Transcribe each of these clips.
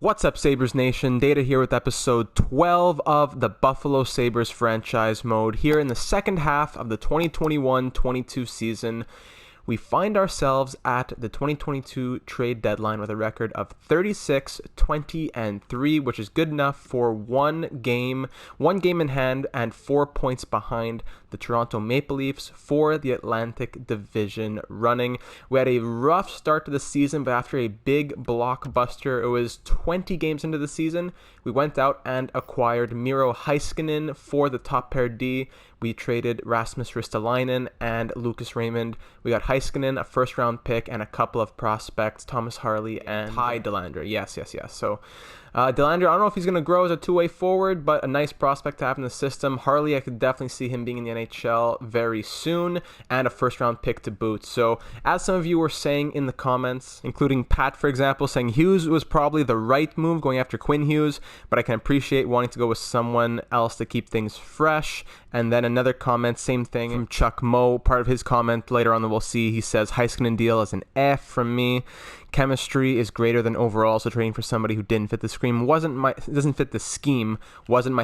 What's up, Sabres Nation? Data here with episode 12 of the Buffalo Sabres Franchise Mode. Here in the second half of the 2021-22 season, we find ourselves at the 2022 trade deadline with a record of 36-20-3, which is good enough for one game in hand and 4 points behind the Toronto Maple Leafs for the Atlantic Division running. We had a rough start to the season, but after a big blockbuster, it was 20 games into the season, we went out and acquired Miro Heiskanen for the top pair D. We traded Rasmus Ristolainen and Lucas Raymond. We got Heiskanen, a first-round pick, and a couple of prospects, Thomas Harley and Ty Dellandre. Yes. So Dellandre, I don't know if he's going to grow as a two-way forward, but a nice prospect to have in the system. Harley, I could definitely see him being in the NHL very soon, and a first-round pick to boot. So, as some of you were saying in the comments, including Pat, for example, saying Hughes was probably the right move going after Quinn Hughes, but I can appreciate wanting to go with someone else to keep things fresh. And then another comment, same thing from Chuck Moe. Part of his comment later on that we'll see, he says, Heiskanen deal is an F from me. Chemistry is greater than overall, so trading for somebody who didn't fit the scheme wasn't my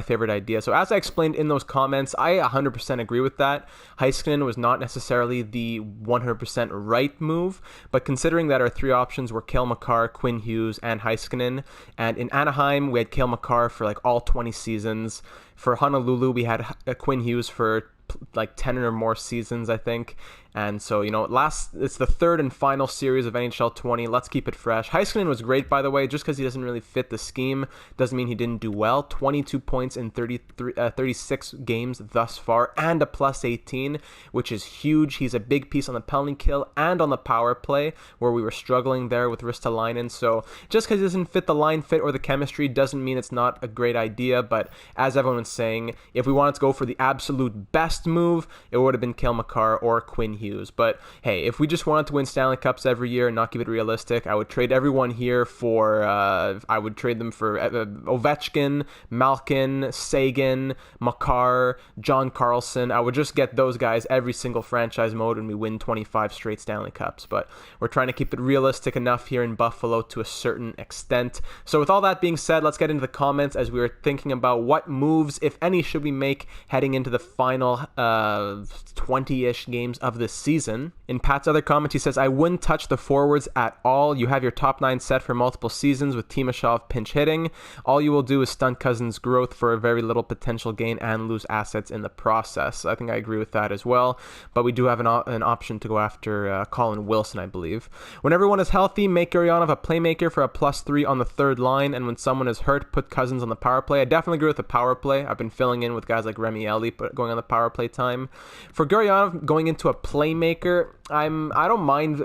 favorite idea. So as I explained in those comments, I 100% agree with that. Heiskanen was not necessarily the 100% right move, but considering that our three options were Cale Makar, Quinn Hughes, and Heiskanen, and in Anaheim we had Cale Makar for like all 20 seasons. For Honolulu, we had Quinn Hughes for like 10 or more seasons, I think. And so, it's the third and final series of NHL 20. Let's keep it fresh. Heiskanen was great, by the way. Just because he doesn't really fit the scheme doesn't mean he didn't do well. 22 points in 36 games thus far, and a plus 18, which is huge. He's a big piece on the penalty kill and on the power play, where we were struggling there with Ristolainen. So just because he doesn't fit the line fit or the chemistry doesn't mean it's not a great idea. But as everyone's saying, if we wanted to go for the absolute best move, it would have been Cale Makar or Quinn Hughes. But hey, if we just wanted to win Stanley Cups every year and not keep it realistic, I would trade everyone here for I would trade them for Ovechkin, Malkin, Sagan, Makar, John Carlson. I would just get those guys every single franchise mode and we win 25 straight Stanley Cups. But we're trying to keep it realistic enough here in Buffalo to a certain extent. So with all that being said, let's get into the comments as we were thinking about what moves, if any, should we make heading into the final 20-ish games of this season. In Pat's other comments, he says, I wouldn't touch the forwards at all. You have your top 9 set for multiple seasons with Timashov pinch hitting. All you will do is stunt Cousins' growth for a very little potential gain and lose assets in the process. I think I agree with that as well, but we do have an option to go after Colin Wilson, I believe. When everyone is healthy, make Giordano a playmaker for a +3 on the third line, and when someone is hurt, put Cousins on the power play. I definitely agree with the power play. I've been filling in with guys like Remy Ellie going on the power play time. For Giordano going into a playmaker, I don't mind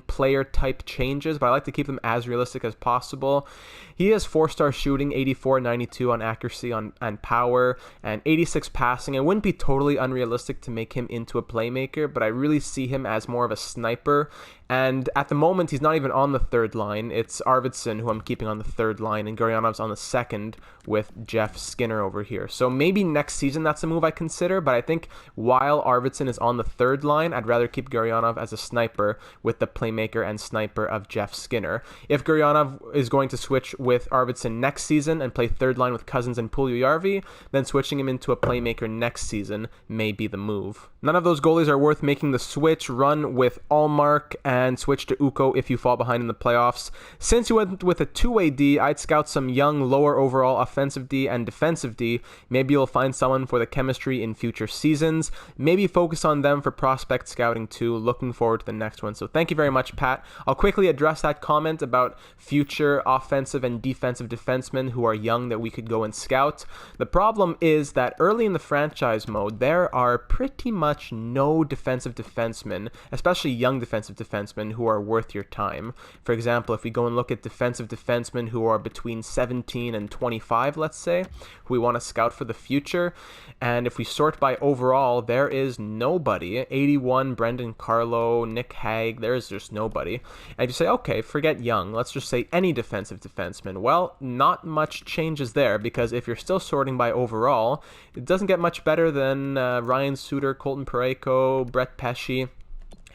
player type changes, but I like to keep them as realistic as possible. He has 4-star shooting, 84, 92 on accuracy and power, and 86 passing. It wouldn't be totally unrealistic to make him into a playmaker, but I really see him as more of a sniper. And at the moment, he's not even on the third line. It's Arvidsson who I'm keeping on the third line, and Gurianov's on the second with Jeff Skinner over here. So maybe next season that's a move I consider, but I think while Arvidsson is on the third line, I'd rather keep Gurianov as a sniper with the playmaker and sniper of Jeff Skinner. If Gurianov is going to switch with Arvidsson next season and play third line with Cousins and Puljujarvi, then switching him into a playmaker next season may be the move. None of those goalies are worth making the switch. Run with Allmark and switch to Ukko if you fall behind in the playoffs. Since you went with a two-way D, I'd scout some young, lower overall offensive D and defensive D. Maybe you'll find someone for the chemistry in future seasons. Maybe focus on them for prospect scouting too. Looking forward to the next one. So thank you very much, Pat. I'll quickly address that comment about future offensive and defensive defensemen who are young that we could go and scout. The problem is that early in the franchise mode, there are pretty much no defensive defensemen, especially young defensive defensemen, who are worth your time. For example, if we go and look at defensive defensemen who are between 17 and 25, let's say, who we want to scout for the future, and if we sort by overall, there is nobody. 81, Brendan Carlo, Nick Hague, there's just nobody. And if you say, okay, forget young, let's just say any defensive defenseman. Well, not much changes there, because if you're still sorting by overall, it doesn't get much better than Ryan Suter, Colton Parayko, Brett Pesce.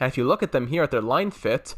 And if you look at them here at their line fit,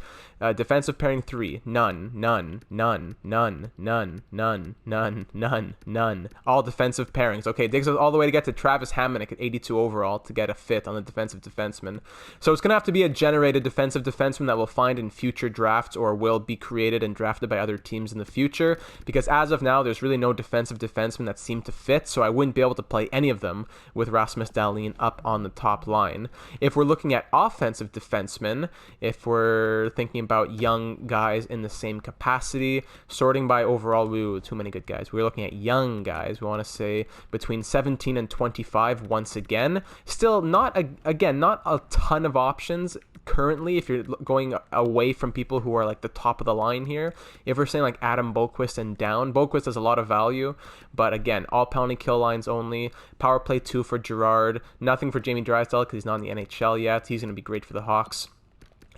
defensive pairing 3, none, none, none, none, none, none, none, none, none. All defensive pairings. Okay, it takes us all the way to get to Travis Hamonic at 82 overall to get a fit on the defensive defenseman. So it's going to have to be a generated defensive defenseman that we'll find in future drafts or will be created and drafted by other teams in the future, because as of now, there's really no defensive defenseman that seem to fit, so I wouldn't be able to play any of them with Rasmus Dahlin up on the top line. If we're looking at offensive defensemen, if we're thinking about young guys in the same capacity, sorting by overall, too many good guys. We're looking at young guys. We want to say between 17 and 25 once again. Still not a ton of options currently if you're going away from people who are like the top of the line here. If we're saying like Adam Boqvist and down, Boqvist has a lot of value, but again, all penalty kill lines only. Power play 2 for Girard. Nothing for Jamie Drysdale because he's not in the NHL yet. He's going to be great for the Hawks.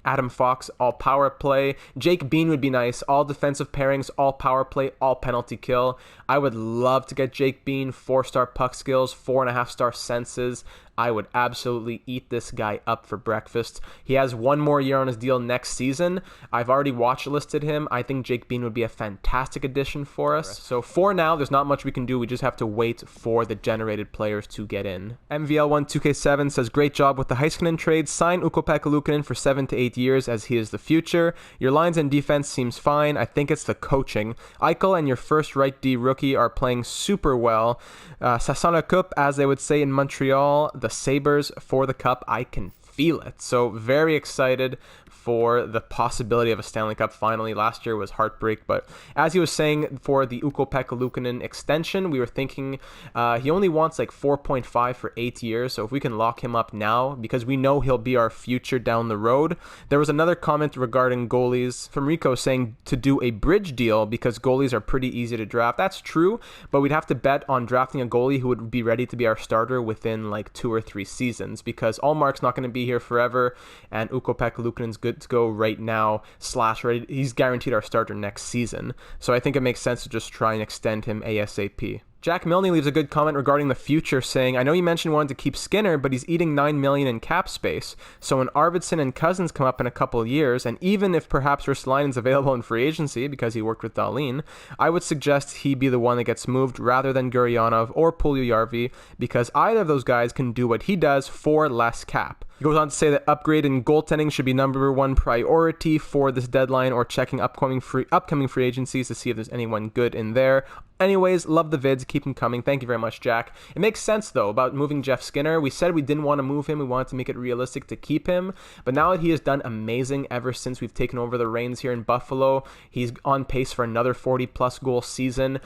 Adam Fox, all power play. Jake Bean would be nice. All defensive pairings, all power play, all penalty kill. I would love to get Jake Bean, 4-star puck skills, 4.5-star senses. I would absolutely eat this guy up for breakfast. He has one more year on his deal next season. I've already watch listed him. I think Jake Bean would be a fantastic addition for us. So for now, there's not much we can do. We just have to wait for the generated players to get in. MVL12K7 says, great job with the Heiskanen trade. Sign Ukko-Pekka Luukkonen for 7 to 8 years as he is the future. Your lines and defense seems fine. I think it's the coaching. Eichel and your first right D rookie are playing super well. Sassana Cup, as they would say in Montreal, the Sabres for the Cup. I can feel it. So very excited for the possibility of a Stanley Cup finally. Last year was heartbreak, but as he was saying, for the Ukko-Pekka Luukkonen extension, we were thinking he only wants like 4.5 for 8 years, so if we can lock him up now, because we know he'll be our future down the road. There was another comment regarding goalies from Rico saying to do a bridge deal because goalies are pretty easy to draft. That's true, but we'd have to bet on drafting a goalie who would be ready to be our starter within like 2 or 3 seasons, because Allmark's not going to be here forever, and Ukko-Pekka Luukkonen's good to go right now, /ready. He's guaranteed our starter next season. So I think it makes sense to just try and extend him ASAP. Jack Milne leaves a good comment regarding the future, saying, I know you mentioned wanting to keep Skinner, but he's eating $9 million in cap space. So when Arvidsson and Cousins come up in a couple of years, and even if perhaps Ristolainen's available in free agency because he worked with Dahlin, I would suggest he be the one that gets moved rather than Gurianov or Puljujärvi, because either of those guys can do what he does for less cap. He goes on to say that upgrade in goaltending should be number one priority for this deadline, or checking upcoming free agencies to see if there's anyone good in there. Anyways, love the vids. Keep them coming. Thank you very much, Jack. It makes sense, though, about moving Jeff Skinner. We said we didn't want to move him. We wanted to make it realistic to keep him. But now that he has done amazing ever since we've taken over the reins here in Buffalo, he's on pace for another 40-plus goal season.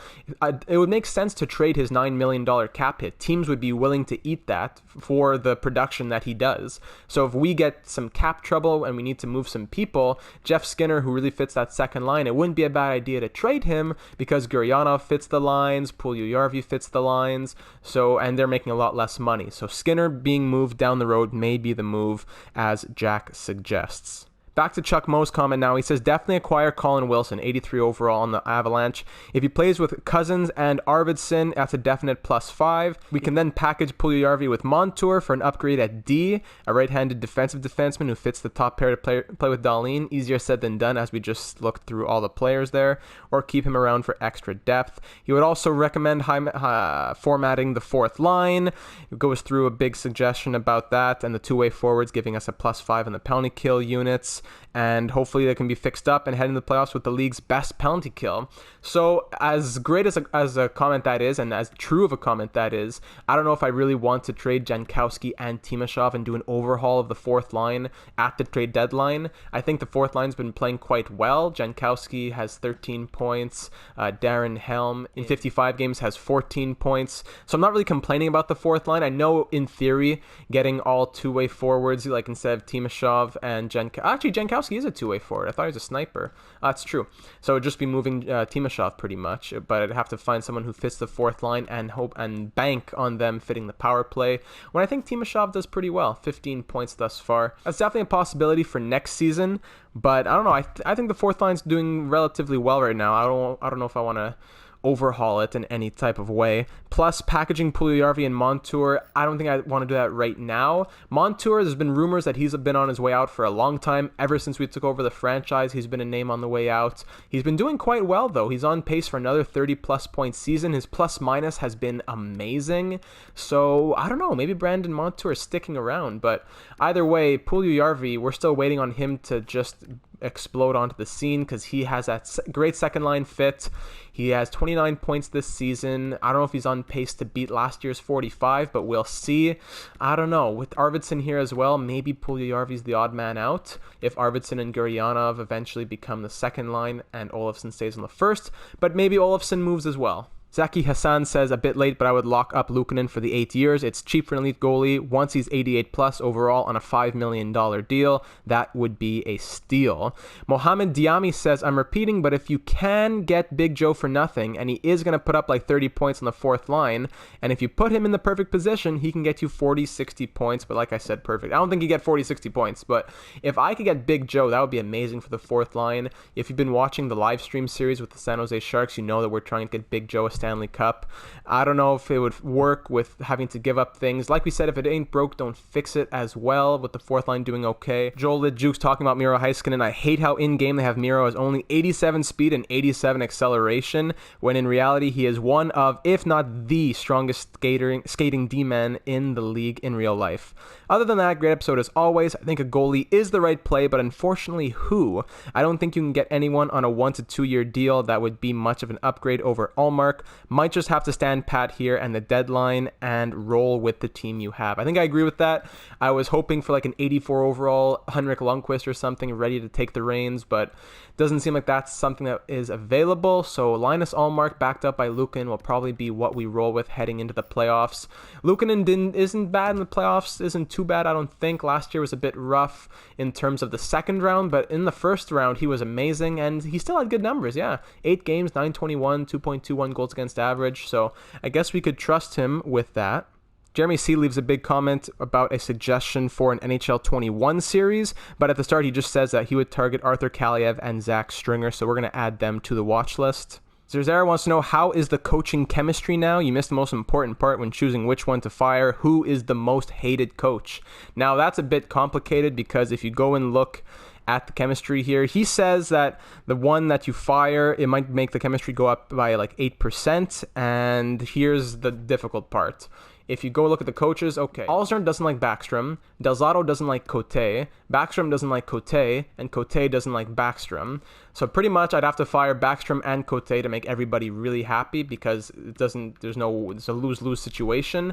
It would make sense to trade his $9 million cap hit. Teams would be willing to eat that for the production that he does. So if we get some cap trouble and we need to move some people, Jeff Skinner, who really fits that second line, it wouldn't be a bad idea to trade him because Gurianov fits the lines, Puljujärvi fits the lines, and they're making a lot less money. So Skinner being moved down the road may be the move, as Jack suggests. Back to Chuck Moe's comment now. He says, definitely acquire Colin Wilson, 83 overall on the Avalanche. If he plays with Cousins and Arvidsson, that's a definite +5. We can then package Puljujärvi with Montour for an upgrade at D, a right-handed defensive defenseman who fits the top pair to play with Dahlin. Easier said than done, as we just looked through all the players there, or keep him around for extra depth. He would also recommend formatting the fourth line. It goes through a big suggestion about that, and the two-way forwards giving us a +5 on the penalty kill units. And hopefully they can be fixed up and head into the playoffs with the league's best penalty kill. So as great as a comment that is, and as true of a comment that is, I don't know if I really want to trade Jankowski and Timashov and do an overhaul of the fourth line at the trade deadline. I think the fourth line's been playing quite well. Jankowski has 13 points. Darren Helm in 55 games has 14 points. So I'm not really complaining about the fourth line. I know in theory getting all two-way forwards, like instead of Timashov and Jankowski is a two-way forward. I thought he was a sniper. That's true. So it would just be moving Timashov pretty much, but I'd have to find someone who fits the fourth line and hope and bank on them fitting the power play, when I think Timashov does pretty well. 15 points thus far. That's definitely a possibility for next season, but I don't know. I think the fourth line's doing relatively well right now. I don't know if I want to overhaul it in any type of way. Plus, packaging Puljujarvi and Montour, I don't think I want to do that right now. Montour, there's been rumors that he's been on his way out for a long time. Ever since we took over the franchise, he's been a name on the way out. He's been doing quite well, though. He's on pace for another 30-plus point season. His plus-minus has been amazing. So, I don't know. Maybe Brandon Montour is sticking around. But either way, Puljujarvi, we're still waiting on him to just explode onto the scene because he has that great second line fit. He has 29 points this season. I don't know if he's on pace to beat last year's 45, but we'll see. I don't know. With Arvidsson here as well, maybe Puljujarvi's the odd man out if Arvidsson and Gurianov eventually become the second line and Olofsson stays on the first, but maybe Olofsson moves as well. Zaki Hassan says, a bit late, but I would lock up Luukkonen for the 8 years. It's cheap for an elite goalie. Once he's 88 plus overall on a $5 million deal, that would be a steal. Mohamed Diami says, I'm repeating, but if you can get Big Joe for nothing, and he is going to put up like 30 points on the fourth line, and if you put him in the perfect position, he can get you 40, 60 points, but like I said, perfect. I don't think you get 40, 60 points, but if I could get Big Joe, that would be amazing for the fourth line. If you've been watching the live stream series with the San Jose Sharks, you know that we're trying to get Big Joe a Stanley Cup. I don't know if it would work with having to give up things. Like we said, if it ain't broke, don't fix it as well, with the fourth line doing okay. Joel Lidjuk's talking about Miro Heiskanen. I hate how in-game they have Miro as only 87 speed and 87 acceleration, when in reality he is one of, if not the strongest skating D-man in the league in real life. Other than that, great episode as always. I think a goalie is the right play, but unfortunately, who? I don't think you can get anyone on a 1 to 2 year deal that would be much of an upgrade over Allmark. Might just have to stand pat here and the deadline and roll with the team you have. I think I agree with that. I was hoping for like an 84 overall Henrik Lundqvist or something ready to take the reins, but doesn't seem like that's something that is available. So Linus Allmark backed up by Luukkonen will probably be what we roll with heading into the playoffs. Luukkonen isn't bad in the playoffs, isn't too bad, I don't think. Last year was a bit rough in terms of the second round, but in the first round he was amazing and he still had good numbers. 8 games, 921, 2.21 goals against average. So I guess we could trust him with that. Jeremy C. leaves a big comment about a suggestion for an NHL 21 series, but at the start he just says that he would target Arthur Kaliev and Zach Stringer, so we're going to add them to the watch list. Zerzera wants to know, how is the coaching chemistry now? You missed the most important part when choosing which one to fire. Who is the most hated coach? Now that's a bit complicated because if you go and look at the chemistry here, he says that the one that you fire, it might make the chemistry go up by like 8%, and here's the difficult part. If you go look at the coaches, okay, Alstern doesn't like Backstrom, Delzato doesn't like Cote, Backstrom doesn't like Cote, and Cote doesn't like Backstrom. So pretty much I'd have to fire Backstrom and Cote to make everybody really happy because it's a lose-lose situation.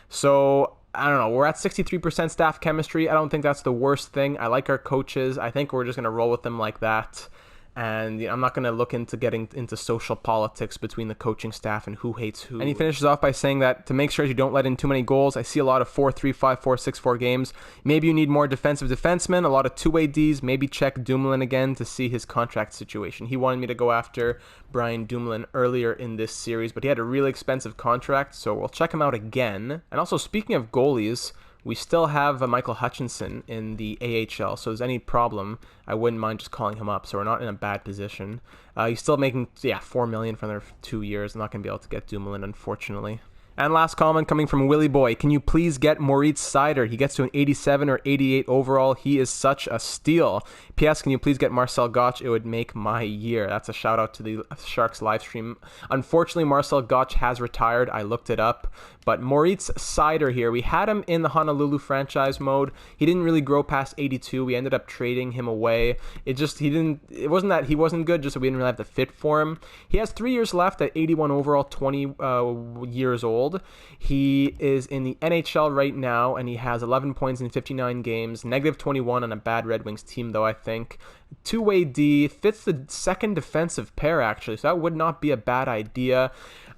So I don't know, we're at 63% staff chemistry. I don't think that's the worst thing. I like our coaches. I think we're just going to roll with them like that. And I'm not going to look into getting into social politics between the coaching staff and who hates who. And he finishes off by saying that to make sure you don't let in too many goals, I see a lot of 4-3-5, 4-6-4 games. Maybe you need more defensive defensemen, a lot of two-way Ds. Maybe check Dumoulin again to see his contract situation. He wanted me to go after Brian Dumoulin earlier in this series, but he had a really expensive contract, so we'll check him out again. And also, speaking of goalies, we still have Michael Hutchinson in the AHL, so if there's any problem, I wouldn't mind just calling him up, so we're not in a bad position. He's still making, $4 million for another 2 years. I'm not going to be able to get Dumoulin, unfortunately. And last comment coming from Willie Boy. Can you please get Moritz Seider? He gets to an 87 or 88 overall. He is such a steal. P.S. Can you please get Marcel Gotch? It would make my year. That's a shout out to the Sharks live stream. Unfortunately, Marcel Gotch has retired. I looked it up. But Moritz Seider here, we had him in the Honolulu franchise mode. He didn't really grow past 82. We ended up trading him away. It wasn't that he wasn't good, just that we didn't really have the fit for him. He has 3 years left at 81 overall, 20 years old. He is in the NHL right now, and he has 11 points in 59 games, negative 21 on a bad Red Wings team, though, I think. Two-way D, fits the second defensive pair, actually, so that would not be a bad idea.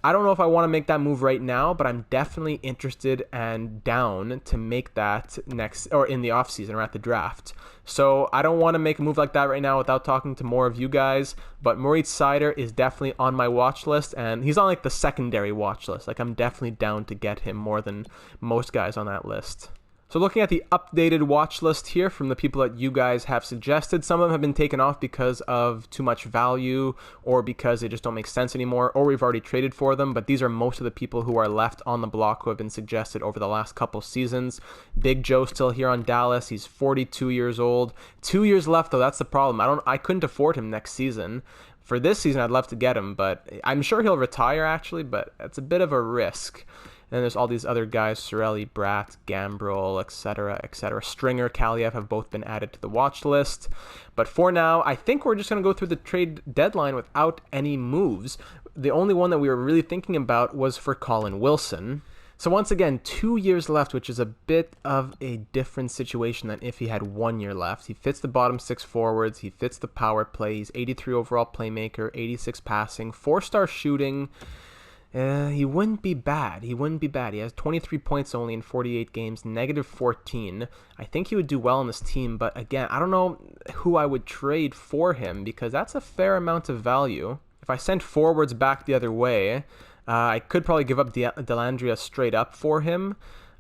I don't know if I want to make that move right now, but I'm definitely interested and down to make that next or in the offseason or at the draft. So I don't want to make a move like that right now without talking to more of you guys, but Moritz Seider is definitely on my watch list, and he's on like the secondary watch list. Like, I'm definitely down to get him more than most guys on that list. So looking at the updated watch list here from the people that you guys have suggested, some of them have been taken off because of too much value or because they just don't make sense anymore, or we've already traded for them, but these are most of the people who are left on the block who have been suggested over the last couple seasons. Big Joe still here on Dallas. He's 42 years old. 2 years left though, that's the problem. I couldn't afford him next season. For this season, I'd love to get him, but I'm sure he'll retire actually, but it's a bit of a risk. And there's all these other guys, Sorelli, Bratt, Gambrel, etc., etc. Stringer, Kaliev have both been added to the watch list. But for now, I think we're just going to go through the trade deadline without any moves. The only one that we were really thinking about was for Colin Wilson. So once again, 2 years left, which is a bit of a different situation than if he had 1 year left. He fits the bottom six forwards. He fits the power play. He's 83 overall playmaker, 86 passing, 4-star shooting. He wouldn't be bad. He has 23 points only in 48 games, -14. I think he would do well on this team, but again, I don't know who I would trade for him because that's a fair amount of value. If I sent forwards back the other way, I could probably give up Dellandrea straight up for him.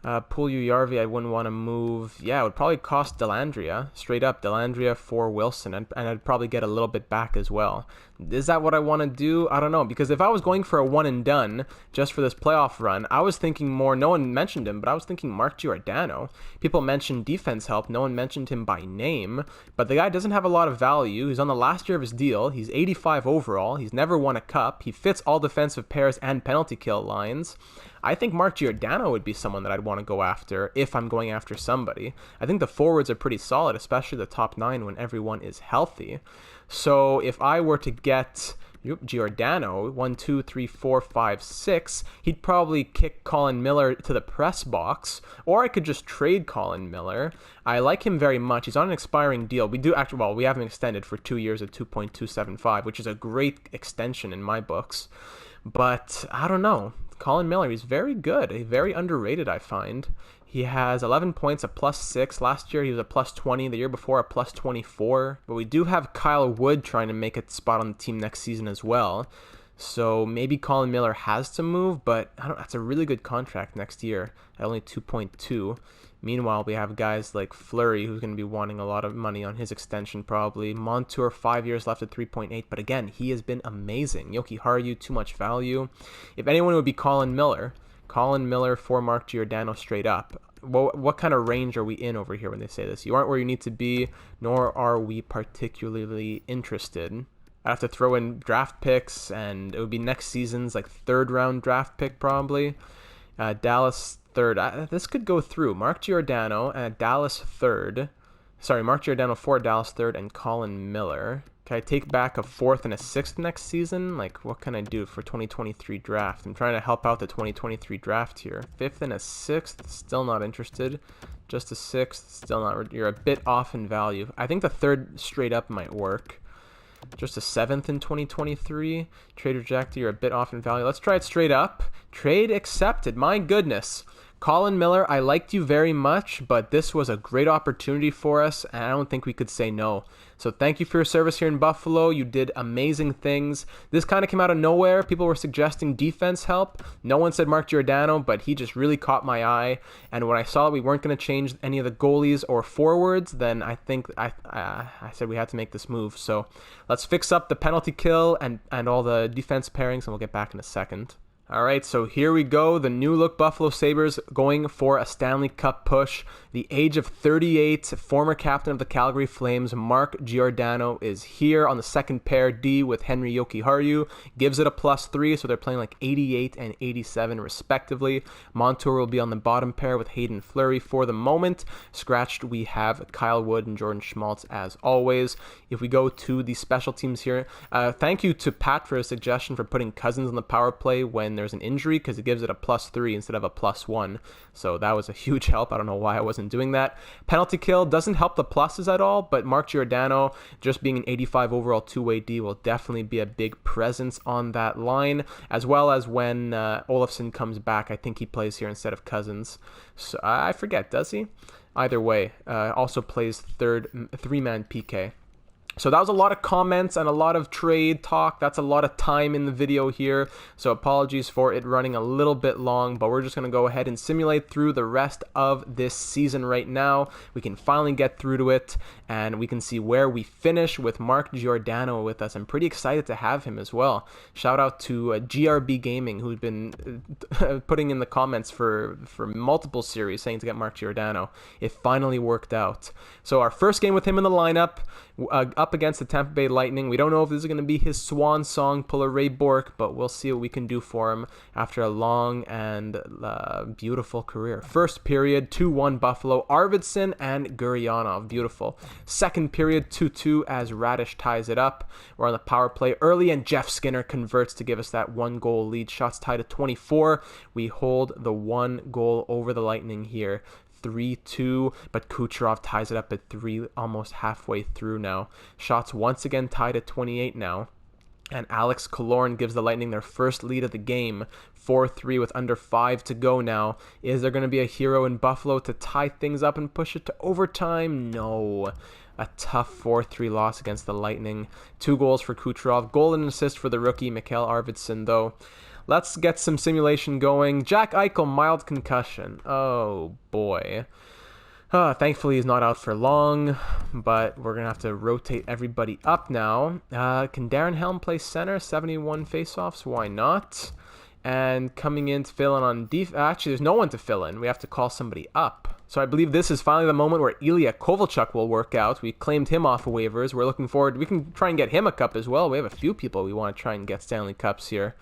Puljujärvi, I wouldn't want to move. Yeah, it would probably cost Dellandrea, straight up Dellandrea for Wilson, and I'd probably get a little bit back as well. Is that what I want to do? I don't know, because if I was going for a one and done just for this playoff run, I was thinking more, no one mentioned him, but I was thinking Mark Giordano. People mentioned defense help, no one mentioned him by name, but the guy doesn't have a lot of value. He's on the last year of his deal. He's 85 overall. He's never won a cup. He fits all defensive pairs and penalty kill lines. I think Mark Giordano would be someone that I'd want to go after if I'm going after somebody. I think the forwards are pretty solid, especially the top 9 when everyone is healthy. So if I were to get Giordano, 1, 2, 3, 4, 5, 6, he'd probably kick Colin Miller to the press box, or I could just trade Colin Miller. I like him very much. He's on an expiring deal. We have him extended for 2 years at 2.275, which is a great extension in my books. But I don't know. Colin Miller, he's very good, very underrated, I find. He has 11 points, a +6. Last year he was a +20. The year before a +24. But we do have Kyle Wood trying to make a spot on the team next season as well. So maybe Colin Miller has to move, but that's a really good contract next year at only 2.2. Meanwhile, we have guys like Fleury, who's going to be wanting a lot of money on his extension probably. Montour, 5 years left at 3.8, but again, he has been amazing. Joki Harju, too much value. If anyone, it would be Colin Miller. Colin Miller for Mark Giordano straight up. What kind of range are we in over here when they say this? You aren't where you need to be, nor are we particularly interested. I have to throw in draft picks, and it would be next season's like 3rd round draft pick probably. Dallas 3rd. This could go through. Mark Giordano and Dallas 3rd. Sorry, Mark Giordano for Dallas 3rd and Colin Miller. Can I take back a 4th and a 6th next season? Like, what can I do for 2023 draft? I'm trying to help out the 2023 draft here. 5th and a 6th, still not interested. Just a 6th, still not. You're a bit off in value. I think the 3rd straight up might work. Just a 7th in 2023. Trade rejected. You're a bit off in value. Let's try it straight up. Trade accepted. My goodness. Colin Miller, I liked you very much, but this was a great opportunity for us, and I don't think we could say no. So thank you for your service here in Buffalo. You did amazing things. This kind of came out of nowhere. People were suggesting defense help. No one said Mark Giordano, but he just really caught my eye. And when I saw we weren't going to change any of the goalies or forwards, then I think I said we had to make this move. So let's fix up the penalty kill and all the defense pairings, and we'll get back in a second. All right, so here we go. The new look Buffalo Sabres going for a Stanley Cup push. The age of 38, former captain of the Calgary Flames, Mark Giordano, is here on the second pair D with Henri Jokiharju. Gives it a +3, so they're playing like 88 and 87 respectively. Montour will be on the bottom pair with Hayden Fleury for the moment. Scratched, we have Kyle Wood and Jordan Schmaltz as always. If we go to the special teams here, thank you to Pat for his suggestion for putting Cousins on the power play when there's an injury, because it gives it a +3 instead of a +1. So that was a huge help. I don't know why I wasn't doing that. Penalty kill doesn't help the pluses at all, but Mark Giordano, just being an 85 overall two-way D, will definitely be a big presence on that line, as well as when Olofsson comes back. I think he plays here instead of Cousins. So I forget, does he? Either way, also plays 3-man PK. So that was a lot of comments and a lot of trade talk. That's a lot of time in the video here. So apologies for it running a little bit long, but we're just going to go ahead and simulate through the rest of this season right now. We can finally get through to it, and we can see where we finish with Mark Giordano with us. I'm pretty excited to have him as well. Shout out to GRB Gaming, who's been putting in the comments for multiple series saying to get Mark Giordano. It finally worked out. So our first game with him in the lineup, up against the Tampa Bay Lightning. We don't know if this is going to be his swan song, pull a Ray Bourque, but we'll see what we can do for him after a long and beautiful career. First period, 2-1 Buffalo, Arvidsson and Gurianov. Beautiful. Second period, 2-2 as Radish ties it up. We're on the power play early, and Jeff Skinner converts to give us that 1-goal lead. Shots tied at 24. We hold the 1 goal over the Lightning here. 3-2, but Kucherov ties it up at 3, almost halfway through now. Shots once again tied at 28 now. And Alex Killorn gives the Lightning their first lead of the game, 4-3 with under 5 to go now. Is there going to be a hero in Buffalo to tie things up and push it to overtime? No. A tough 4-3 loss against the Lightning. 2 goals for Kucherov, goal and assist for the rookie Mikhail Arvidsson though. Let's get some simulation going. Jack Eichel, mild concussion. Oh, boy. Thankfully, he's not out for long, but we're going to have to rotate everybody up now. Can Darren Helm play center? 71 faceoffs? Why not? And coming in to fill in on actually, there's no one to fill in. We have to call somebody up. So I believe this is finally the moment where Ilya Kovalchuk will work out. We claimed him off of waivers. We're looking forward. We can try and get him a cup as well. We have a few people we want to try and get Stanley Cups here.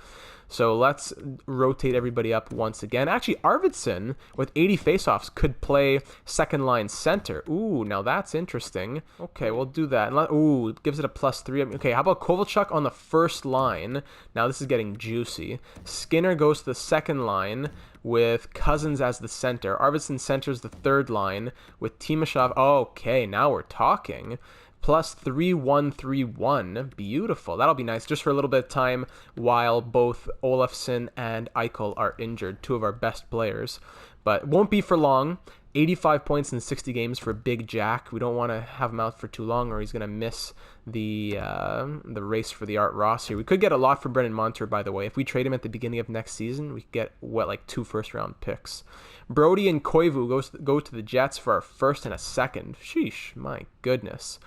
So let's rotate everybody up once again. Actually, Arvidsson, with 80 faceoffs, could play second-line center. Ooh, now that's interesting. Okay, we'll do that. Ooh, it gives it a +3. Okay, how about Kovalchuk on the first line? Now this is getting juicy. Skinner goes to the second line with Cousins as the center. Arvidsson centers the third line with Timashov. Okay, now we're talking. +3-1-3-1. Beautiful. That'll be nice just for a little bit of time while both Olofsson and Eichel are injured, 2 of our best players. But it won't be for long. 85 points in 60 games for Big Jack. We don't want to have him out for too long or he's going to miss the race for the Art Ross here. We could get a lot for Brennan Montour, by the way. If we trade him at the beginning of next season, we could get, like 2 first-round picks. Brody and Koivu go to the Jets for our first and a second. Sheesh, my goodness.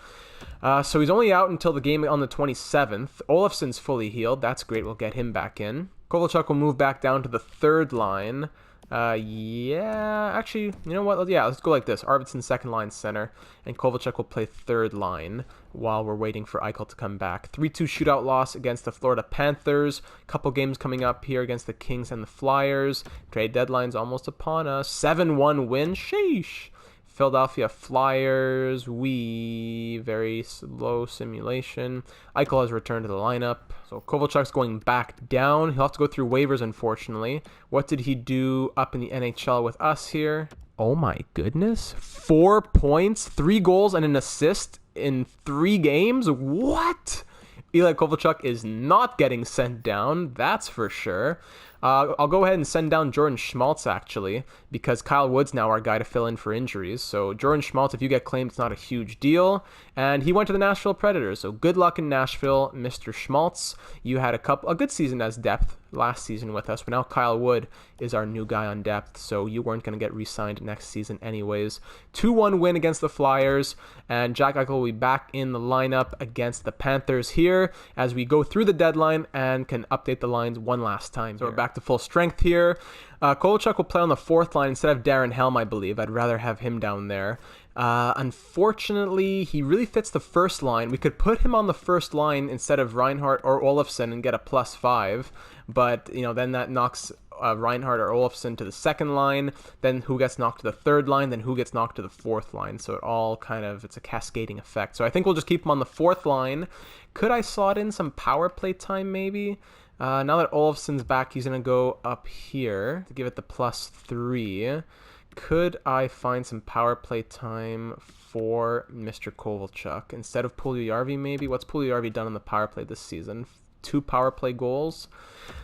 So he's only out until the game on the 27th. Olofsson's fully healed. That's great. We'll get him back in. Kovalchuk will move back down to the third line. Yeah, actually, you know what? Yeah, let's go like this. Arvidsson second line center, and Kovalchuk will play third line while we're waiting for Eichel to come back. 3-2 shootout loss against the Florida Panthers. Couple games coming up here against the Kings and the Flyers. Trade deadline's almost upon us. 7-1 win. Sheesh. Philadelphia Flyers, very slow simulation. Eichel has returned to the lineup. So Kovalchuk's going back down. He'll have to go through waivers, unfortunately. What did he do up in the NHL with us here? Oh my goodness. 4 points, 3 goals, and an assist in 3 games? What? Ilya Kovalchuk is not getting sent down, that's for sure. I'll go ahead and send down Jordan Schmaltz, actually, because Kyle Wood's now our guy to fill in for injuries. So Jordan Schmaltz, if you get claimed, it's not a huge deal. And he went to the Nashville Predators, so good luck in Nashville, Mr. Schmaltz. You had a good season as depth last season with us, but now Kyle Wood is our new guy on depth, so you weren't going to get re-signed next season anyways. 2-1 win against the Flyers, and Jack Eichel will be back in the lineup against the Panthers here as we go through the deadline and can update the lines one last time. So we're back to full strength here. Kovalchuk will play on the fourth line instead of Darren Helm, I believe. I'd rather have him down there. Unfortunately, he really fits the first line. We could put him on the first line instead of Reinhart or Olofsson and get a +5, but then that knocks Reinhart or Olofsson to the second line, then who gets knocked to the third line, then who gets knocked to the fourth line. So it's a cascading effect. So I think we'll just keep him on the fourth line. Could I slot in some power play time maybe? Now that Olofsson's back, he's going to go up here to give it the +3. Could I find some power play time for Mr. Kovalchuk instead of Puljujärvi maybe? What's Puljujärvi done on the power play this season? 2 power play goals.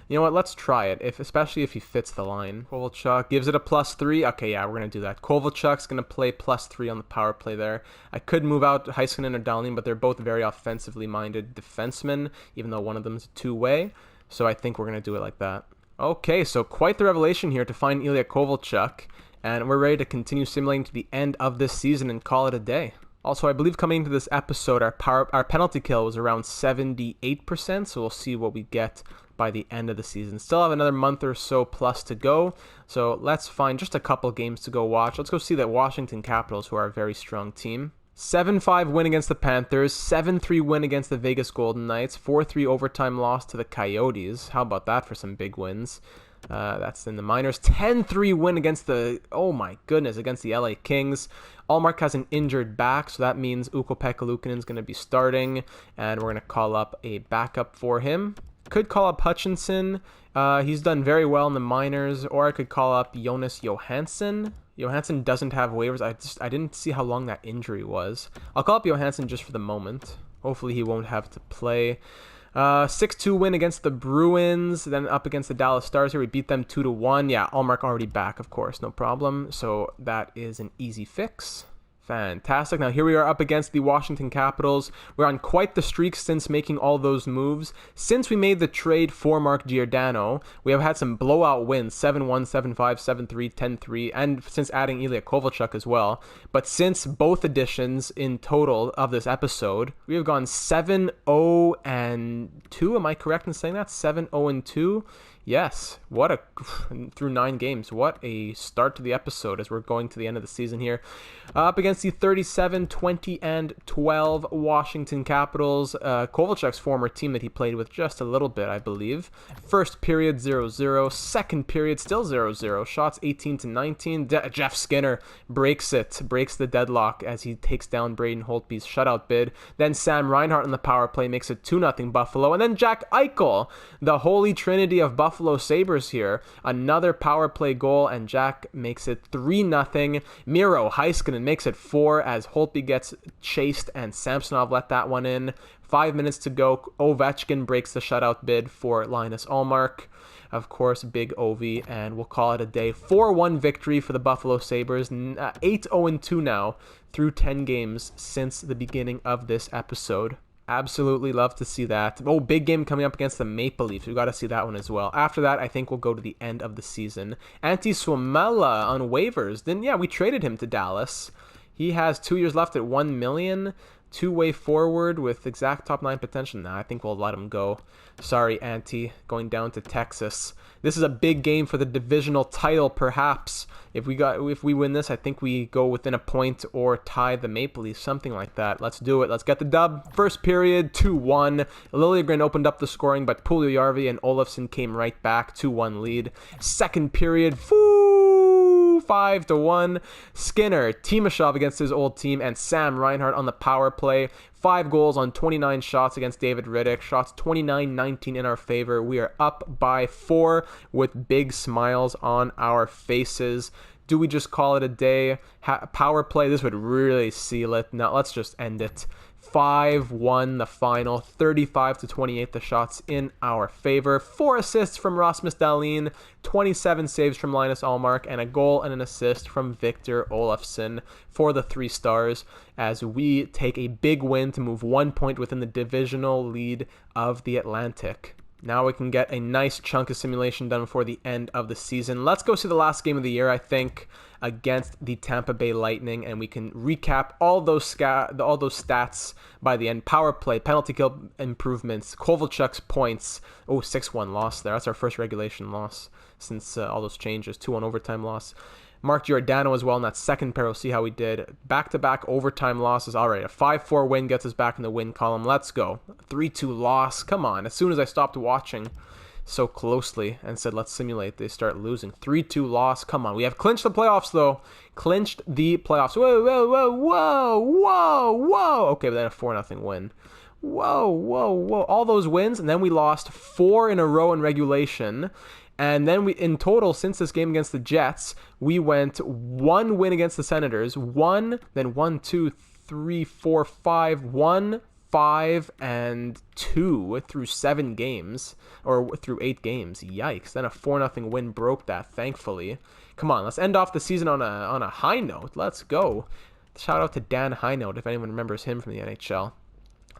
You know what? Let's try it, especially if he fits the line. Kovalchuk gives it a +3. Okay, yeah, we're going to do that. Kovalchuk's going to play +3 on the power play there. I could move out Heiskanen or Dahlin, but they're both very offensively minded defensemen, even though one of them is a two-way. So I think we're going to do it like that. Okay, so quite the revelation here to find Ilya Kovalchuk. And we're ready to continue simulating to the end of this season and call it a day. Also, I believe coming into this episode, our penalty kill was around 78%, so we'll see what we get by the end of the season. Still have another month or so plus to go, so let's find just a couple games to go watch. Let's go see the Washington Capitals, who are a very strong team. 7-5 win against the Panthers, 7-3 win against the Vegas Golden Knights, 4-3 overtime loss to the Coyotes. How about that for some big wins? That's in the minors. 10-3 win against against the LA Kings. Ullmark has an injured back, so that means Ukko-Pekka Luukkonen is going to be starting, and we're going to call up a backup for him. Could call up Hutchinson. He's done very well in the minors, or I could call up Jonas Johansson. Johansson doesn't have waivers. I didn't see how long that injury was. I'll call up Johansson just for the moment. Hopefully he won't have to play. 6-2 win against the Bruins, then up against the Dallas Stars here. We beat them 2-1. Yeah, Ullmark already back, of course, no problem. So that is an easy fix. Fantastic. Now here we are up against the Washington Capitals. We're on quite the streak since making all those moves. Since we made the trade for Mark Giordano, we have had some blowout wins, 7-1, 7-5, 7-3, 10-3, and since adding Ilya Kovalchuk as well. But since both editions in total of this episode, we have gone 7-0-2. Am I correct in saying that? 7-0-2? Yes, through 9 games. What a start to the episode as we're going to the end of the season here. Up against the 37-20-12 Washington Capitals. Kovalchuk's former team that he played with just a little bit, I believe. First period 0-0. Second period still 0-0. Shots 18-19. Jeff Skinner breaks the deadlock as he takes down Braden Holtby's shutout bid. Then Sam Reinhart on the power play makes it 2-0 Buffalo. And then Jack Eichel, the holy trinity of Buffalo Sabres here. Another power play goal, and Jack makes it 3-0. Miro Heiskanen makes it 4 as Holtby gets chased and Samsonov let that one in. 5 minutes to go. Ovechkin breaks the shutout bid for Linus Ullmark. Of course, big Ovi, and we'll call it a day. 4-1 victory for the Buffalo Sabres. 8-0-2 now through 10 games since the beginning of this episode. Absolutely love to see that. Oh, big game coming up against the Maple Leafs. We've got to see that one as well. After that, I think we'll go to the end of the season. Antti Suomela on waivers. Then, yeah, we traded him to Dallas. He has 2 years left at $1 million. Two-way forward with exact top 9 potential. Nah, I think we'll let him go. Sorry, Antti, going down to Texas. This is a big game for the divisional title, perhaps. If we win this, I think we go within a point or tie the Maple Leafs, something like that. Let's do it. Let's get the dub. First period, 2-1. Liljegren opened up the scoring, but Puljujärvi and Olofsson came right back, 2-1 lead. Second period, 5-1. Skinner, Timashov against his old team, and Sam Reinhart on the power play. 5 goals on 29 shots against David Riddick. Shots 29-19 in our favor. We are up by 4 with big smiles on our faces. Do we just call it a day? Power play, this would really seal it. Now let's just end it. 5-1 the final, 35-28 the shots in our favor. 4 assists from Rasmus Dahlin, 27 saves from Linus Ullmark, and a goal and an assist from Victor Olofsson for the 3 stars as we take a big win to move 1 point within the divisional lead of the Atlantic. Now we can get a nice chunk of simulation done before the end of the season. Let's go see the last game of the year, I think, against the Tampa Bay Lightning, and we can recap all those stats by the end. Power play, penalty kill improvements, Kovalchuk's points. 6-1 loss there. That's our first regulation loss since all those changes. 2-1 overtime loss. Mark Giordano as well in that second pair. We'll see how we did. Back-to-back overtime losses. All right, a 5-4 win gets us back in the win column. Let's go. 3-2 loss. Come on. As soon as I stopped watching so closely and said, let's simulate, they start losing. 3-2 loss. Come on. We have clinched the playoffs, though. Clinched the playoffs. Whoa. Okay, but then a 4-0 win. Whoa. All those wins, and then we lost 4 in a row in regulation. And then in total, since this game against the Jets, we went 1 win against the Senators, 1, then 1, 2, 3, 4, 5, 1, 5-2 through 7 games, or through 8 games. Yikes. Then a 4-0 win broke that, thankfully. Come on, let's end off the season on a high note. Let's go. Shout out to Dan High Note, if anyone remembers him from the NHL.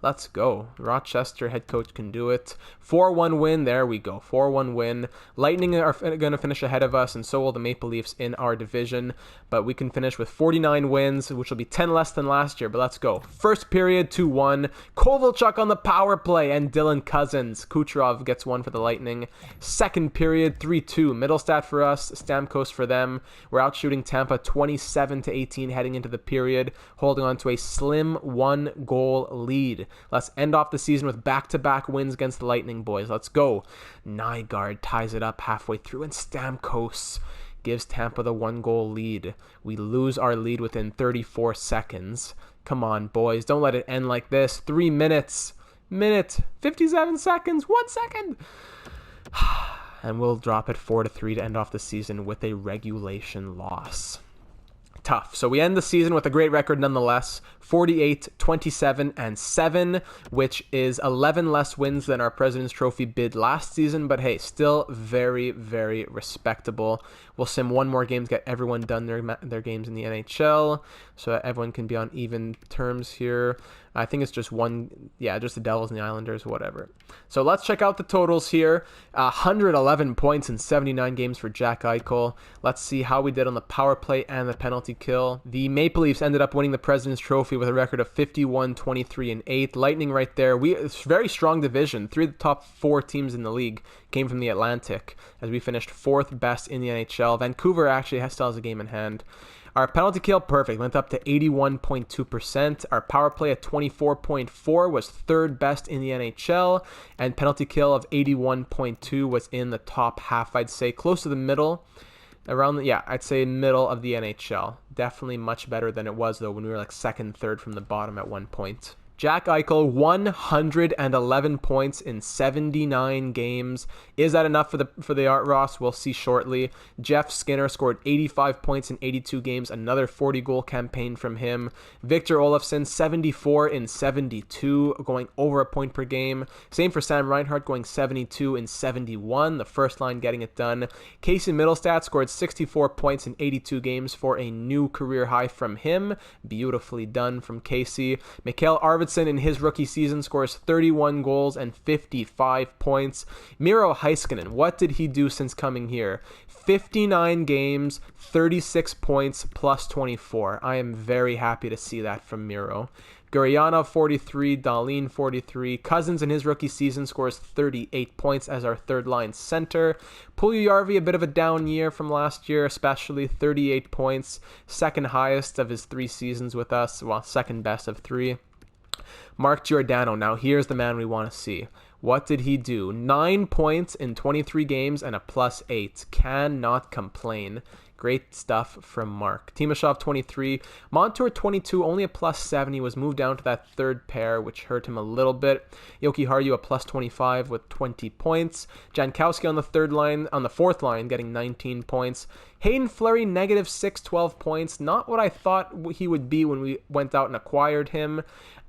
Let's go. Rochester head coach can do it. 4-1 win. There we go. 4-1 win. Lightning are going to finish ahead of us, and so will the Maple Leafs in our division. But we can finish with 49 wins, which will be 10 less than last year. But let's go. First period, 2-1. Kovalchuk on the power play, and Dylan Cousins. Kucherov gets one for the Lightning. Second period, 3-2. Middlestat for us, Stamkos for them. We're out shooting Tampa 27-18 heading into the period, holding on to a slim 1-goal lead. Let's end off the season with back-to-back wins against the Lightning, boys. Let's go. Nygaard ties it up halfway through, and Stamkos gives Tampa the 1-goal lead. We lose our lead within 34 seconds. Come on, boys. Don't let it end like this. 3 minutes. 57 seconds. 1 second. And we'll drop it 4-3 to end off the season with a regulation loss. Tough. So we end the season with a great record nonetheless, 48, 27, and 7, which is 11 less wins than our President's Trophy bid last season, but hey, still very, very respectable. We'll sim one more game to get everyone done their games in the NHL, so that everyone can be on even terms here. I think it's just just the Devils and the Islanders, whatever. So let's check out the totals here. 111 points in 79 games for Jack Eichel. Let's see how we did on the power play and the penalty kill. The Maple Leafs ended up winning the President's Trophy with a record of 51, 23, and 8. Lightning right there. It's a very strong division. 3 of the top 4 teams in the league came from the Atlantic, as we finished 4th best in the NHL. Vancouver actually still has a game in hand. Our penalty kill, perfect, went up to 81.2%. Our power play at 24.4 was 3rd best in the NHL, and penalty kill of 81.2 was in the top half, I'd say, close to the middle. I'd say middle of the NHL. Definitely much better than it was, though, when we were like 2nd, 3rd from the bottom at one point. Jack Eichel, 111 points in 79 games. Is that enough for the Art Ross? We'll see shortly. Jeff Skinner scored 85 points in 82 games. Another 40-goal campaign from him. Victor Olofsson, 74 in 72, going over a point per game. Same for Sam Reinhart, going 72 in 71. The first line getting it done. Casey Middlestat scored 64 points in 82 games for a new career high from him. Beautifully done from Casey. Mikhail Arvidsson in his rookie season scores 31 goals and 55 points. Miro Heiskanen, what did he do since coming here? 59 games, 36 points, plus 24. I am very happy to see that from Miro. Gurianov, 43, Dahlin, 43. Cousins in his rookie season scores 38 points as our third-line center. Puljujarvi, a bit of a down year from last year, especially 38 points. Second highest of his 3 seasons with us. Well, second best of 3. Mark Giordano, now here's the man we want to see. What did he do? 9 points in 23 games and a +8. Cannot complain. Great stuff from Mark. Timashov, 23. Montour, 22. Only a +7. He was moved down to that third pair, which hurt him a little bit. Yoki Haru, a +25 with 20 points. Jankowski on the fourth line, getting 19 points. Hayden Fleury, -6, 12 points. Not what I thought he would be when we went out and acquired him.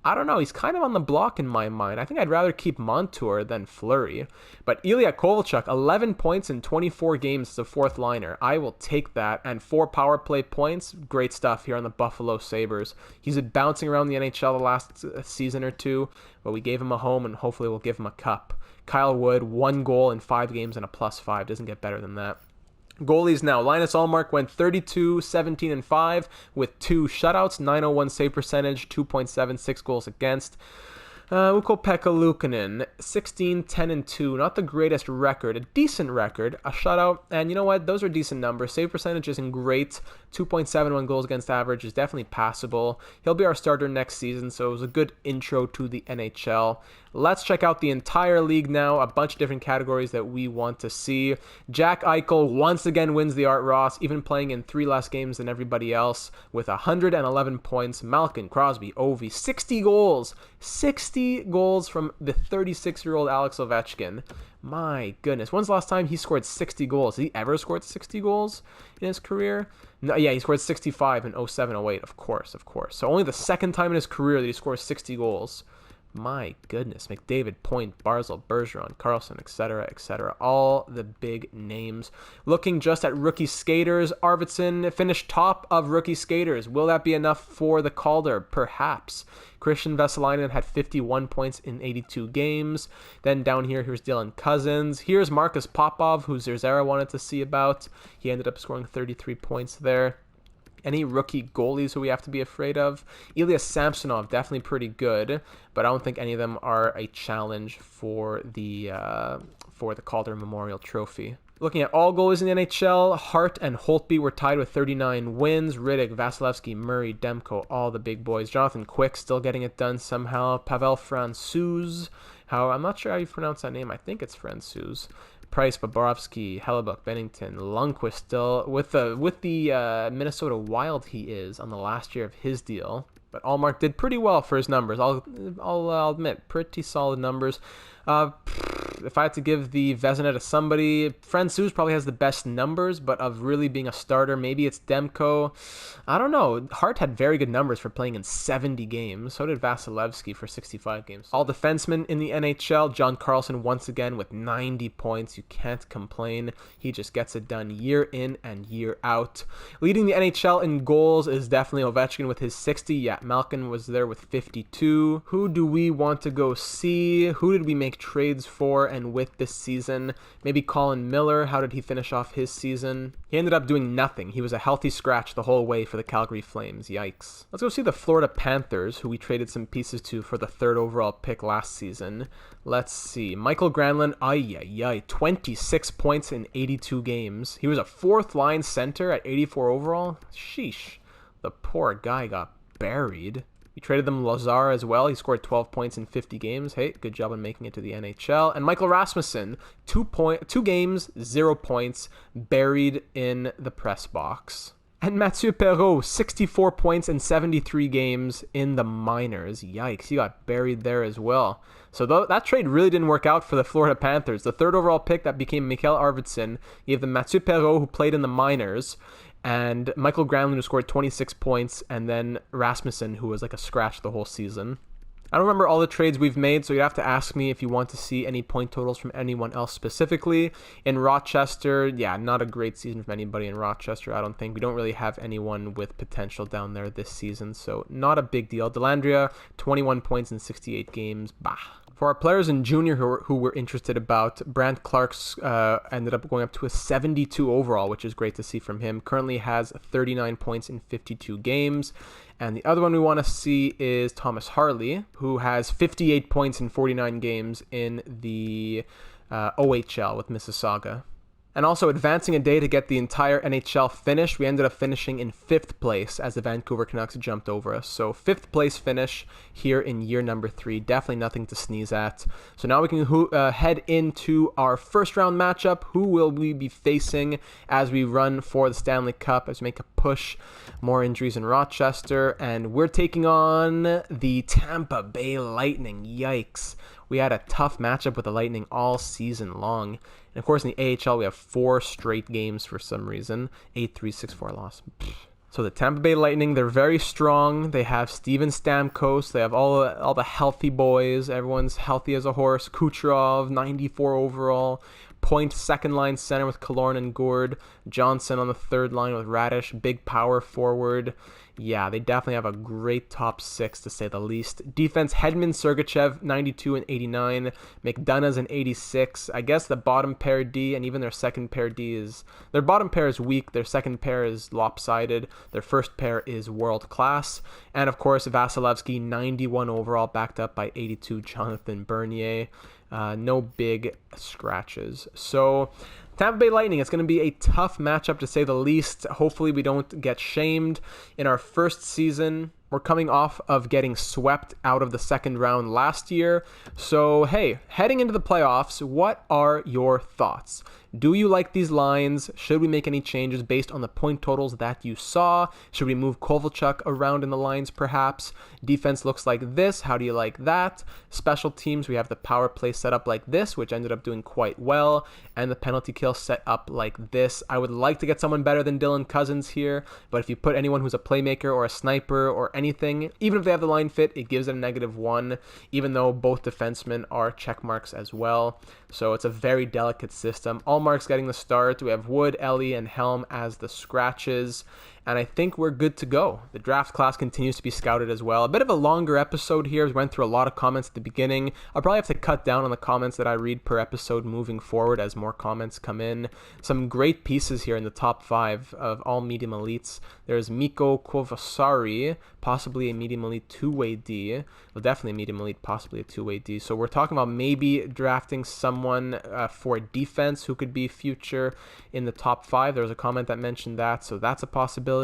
I don't know. He's kind of on the block in my mind. I think I'd rather keep Montour than Fleury. But Ilya Kovalchuk, 11 points in 24 games as a fourth liner. I will take that. And 4 power play points. Great stuff here on the Buffalo Sabres. He's been bouncing around the NHL the last season or 2. But we gave him a home, and hopefully we'll give him a cup. Kyle Wood, 1 goal in 5 games and a +5. Doesn't get better than that. Goalies now. Linus Ullmark went 32, 17, and 5 with 2 shutouts, 901 save percentage, 2.76 goals against. Ukko-Pekka Luukkonen, 16, 10, and 2. Not the greatest record. A decent record. A shutout. And you know what? Those are decent numbers. Save percentage isn't great. 2.71 goals against average is definitely passable. He'll be our starter next season, so it was a good intro to the NHL. Let's check out the entire league now. A bunch of different categories that we want to see. Jack Eichel once again wins the Art Ross, even playing in 3 less games than everybody else, with 111 points. Malkin, Crosby, Ovi, 60 goals. 60 goals from the 36-year-old Alex Ovechkin. My goodness. When's the last time he scored 60 goals? Has he ever scored 60 goals in his career? No, yeah, he scored 65 in 07-08, of course. So only the second time in his career that he scores 60 goals. My goodness, McDavid, Point, Barzal, Bergeron, Carlson, etc., etc. All the big names. Looking just at rookie skaters, Arvidsson finished top of rookie skaters. Will that be enough for the Calder? Perhaps. Christian Vesalainen had 51 points in 82 games. Then down here, here's Dylan Cousins. Here's Marcus Popov, who Zerzera wanted to see about. He ended up scoring 33 points there. Any rookie goalies who we have to be afraid of? Ilya Samsonov, definitely pretty good, but I don't think any of them are a challenge for the Calder Memorial Trophy. Looking at all goalies in the NHL, Hart and Holtby were tied with 39 wins. Riddick, Vasilevsky, Murray, Demko, all the big boys. Jonathan Quick still getting it done somehow. Pavel Francouz, I'm not sure how you pronounce that name. I think it's Francouz. Price, Bobrovsky, Hellebuck, Bennington, Lundqvist still with the Minnesota Wild. He is on the last year of his deal, but Allmark did pretty well for his numbers. I'll admit, pretty solid numbers. If I had to give the Vezina to somebody, Francouz probably has the best numbers, but of really being a starter, maybe it's Demko. I don't know. Hart had very good numbers for playing in 70 games. So did Vasilevsky for 65 games. All defensemen in the NHL, John Carlson once again with 90 points. You can't complain. He just gets it done year in and year out. Leading the NHL in goals is definitely Ovechkin with his 60. Yeah, Malkin was there with 52. Who do we want to go see? Who did we make trades for and with this season? Maybe Colin Miller. How did he finish off his season? He ended up doing nothing. He was a healthy scratch the whole way for the Calgary Flames. Yikes. Let's go see the Florida Panthers, who we traded some pieces to for the 3rd overall pick last season. Let's see. Michael Granlund, 26 points in 82 games. He was a 4th line center at 84 overall. Sheesh. The poor guy got buried. We traded them Lazar as well. He scored 12 points in 50 games. Hey, good job on making it to the NHL. And Michael Rasmussen, 2 games, 0 points, buried in the press box. And Mathieu Perreault, 64 points in 73 games in the minors. Yikes, he got buried there as well. So that trade really didn't work out for the Florida Panthers. The 3rd overall pick that became Mikael Arvidsson. You have the Mathieu Perreault, who played in the minors, and Michael Granlund, who scored 26 points, and then Rasmussen, who was like a scratch the whole season. I don't remember all the trades we've made, so you'd have to ask me if you want to see any point totals from anyone else specifically. In Rochester, yeah, not a great season from anybody in Rochester, I don't think. We don't really have anyone with potential down there this season, so not a big deal. Dellandrea, 21 points in 68 games. Bah. For our players in junior who we're interested about, Brandt Clark's ended up going up to a 72 overall, which is great to see from him. Currently has 39 points in 52 games. And the other one we want to see is Thomas Harley, who has 58 points in 49 games in the OHL with Mississauga. And also advancing a day to get the entire NHL finished, we ended up finishing in 5th place as the Vancouver Canucks jumped over us. So 5th place finish here in year number 3. Definitely nothing to sneeze at. So now we can head into our first round matchup. Who will we be facing as we run for the Stanley Cup, as we make a push? More injuries in Rochester. And we're taking on the Tampa Bay Lightning. Yikes. We had a tough matchup with the Lightning all season long. And of course, in the AHL, we have 4 straight games for some reason. 8-3, 6-4 loss. So the Tampa Bay Lightning, they're very strong. They have Steven Stamkos. They have all the healthy boys. Everyone's healthy as a horse. Kucherov, 94 overall. Point, 2nd line center with Killorn and Gourde. Johnson on the 3rd line with Radish. Big power forward. Yeah, they definitely have a great top 6, to say the least. Defense, Hedman, Sergachev, 92 and 89. McDonough's an 86. I guess the bottom pair D and even their second pair D is... Their bottom pair is weak. Their second pair is lopsided. Their first pair is world class. And of course, Vasilevsky, 91 overall, backed up by 82 Jonathan Bernier. No big scratches. So... Tampa Bay Lightning, it's going to be a tough matchup to say the least. Hopefully we don't get shamed in our first season. We're coming off of getting swept out of the 2nd round last year. So, hey, heading into the playoffs, what are your thoughts? Do you like these lines? Should we make any changes based on the point totals that you saw? Should we move Kovalchuk around in the lines perhaps? Defense looks like this. How do you like that? Special teams, we have the power play set up like this, which ended up doing quite well, and the penalty kill set up like this. I would like to get someone better than Dylan Cousins here, but if you put anyone who's a playmaker or a sniper or any anything. Even if they have the line fit, it gives it a -1, even though both defensemen are check marks as well. So it's a very delicate system. All marks getting the start. We have Wood, Ellie, and Helm as the scratches. And I think we're good to go. The draft class continues to be scouted as well. A bit of a longer episode here. We went through a lot of comments at the beginning. I'll probably have to cut down on the comments that I read per episode moving forward as more comments come in. Some great pieces here in the top 5 of all medium elites. There's Mikko Kovasari, possibly a medium elite 2-way D. Well, definitely a medium elite, possibly a 2-way D. So we're talking about maybe drafting someone for defense who could be future in the top 5. There was a comment that mentioned that, so that's a possibility.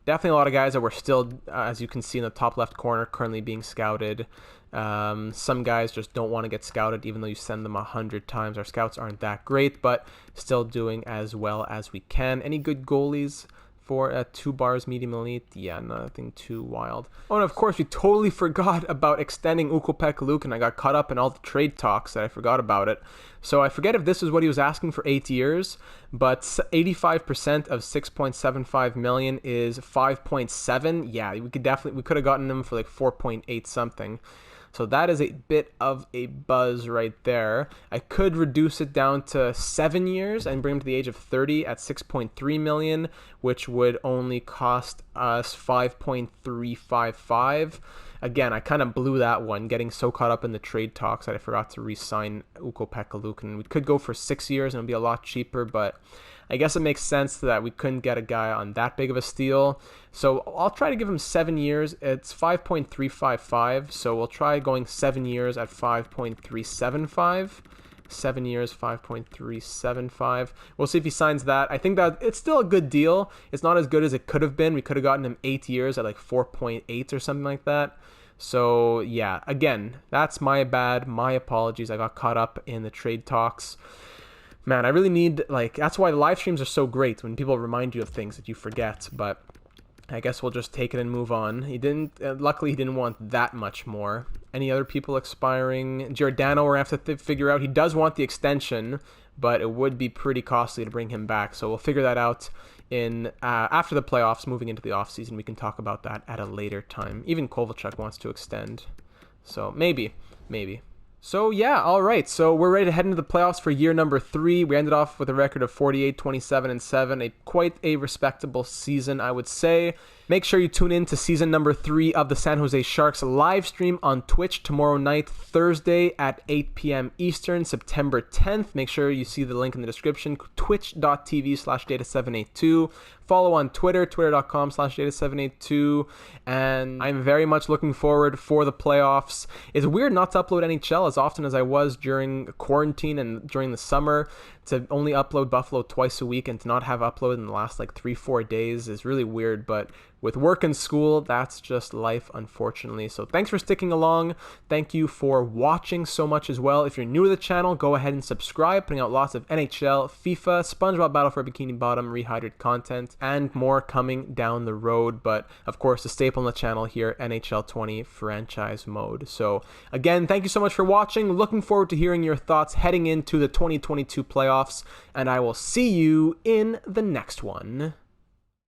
Definitely a lot of guys that were still, as you can see in the top left corner, currently being scouted. Some guys just don't want to get scouted even though you send them 100 times. Our scouts aren't that great, but still doing as well as we can. Any good goalies for 2 bars medium elite? Yeah, nothing too wild. Oh, and of course, we totally forgot about extending Ukko-Pekka and I got caught up in all the trade talks that I forgot about it. So I forget if this is what he was asking for 8 years, but 85% of 6.75 million is 5.7. Yeah, we could have gotten him for like 4.8 something. So that is a bit of a buzz right there. I could reduce it down to 7 years and bring him to the age of 30 at 6.3 million, which would only cost us 5.355. Again, I kind of blew that one, getting so caught up in the trade talks that I forgot to re-sign Ukko-Pekka Luukkonen. We could go for 6 years and it would be a lot cheaper, but I guess it makes sense that we couldn't get a guy on that big of a steal. So I'll try to give him 7 years. It's 5.355, so we'll try going 7 years at 5.375. 7 years, 5.375. We'll see if he signs that. I think that it's still a good deal. It's not as good as it could have been. We could have gotten him 8 years at like 4.8 or something like that. So yeah, again, that's my bad. My apologies. I got caught up in the trade talks. Man, I really need, that's why the live streams are so great, when people remind you of things that you forget, but I guess we'll just take it and move on. Luckily he didn't want that much more. Any other people expiring? Giordano, we're going to have to figure out. He does want the extension, but it would be pretty costly to bring him back, so we'll figure that out in after the playoffs, moving into the offseason. We can talk about that at a later time. Even Kovalchuk wants to extend, so maybe. So yeah, all right. So we're ready to head into the playoffs for year number 3. We ended off with a record of 48, 27, and 7. Quite a respectable season, I would say. Make sure you tune in to season number 3 of the San Jose Sharks live stream on Twitch tomorrow night, Thursday at 8 p.m. Eastern, September 10th. Make sure you see the link in the description, twitch.tv/data782. Follow on Twitter, twitter.com/data782. And I'm very much looking forward for the playoffs. It's weird not to upload NHL as often as I was during quarantine and during the summer. To only upload Buffalo twice a week and to not have upload in the last 3-4 days is really weird, but with work and school, that's just life, unfortunately. So thanks for sticking along. Thank you for watching so much as well. If you're new to the channel, go ahead and subscribe. Putting out lots of NHL, FIFA, SpongeBob Battle for Bikini Bottom, rehydrated content, and more coming down the road. But of course, the staple on the channel here, NHL 20 Franchise Mode. So again, thank you so much for watching. Looking forward to hearing your thoughts heading into the 2022 playoffs, and I will see you in the next one.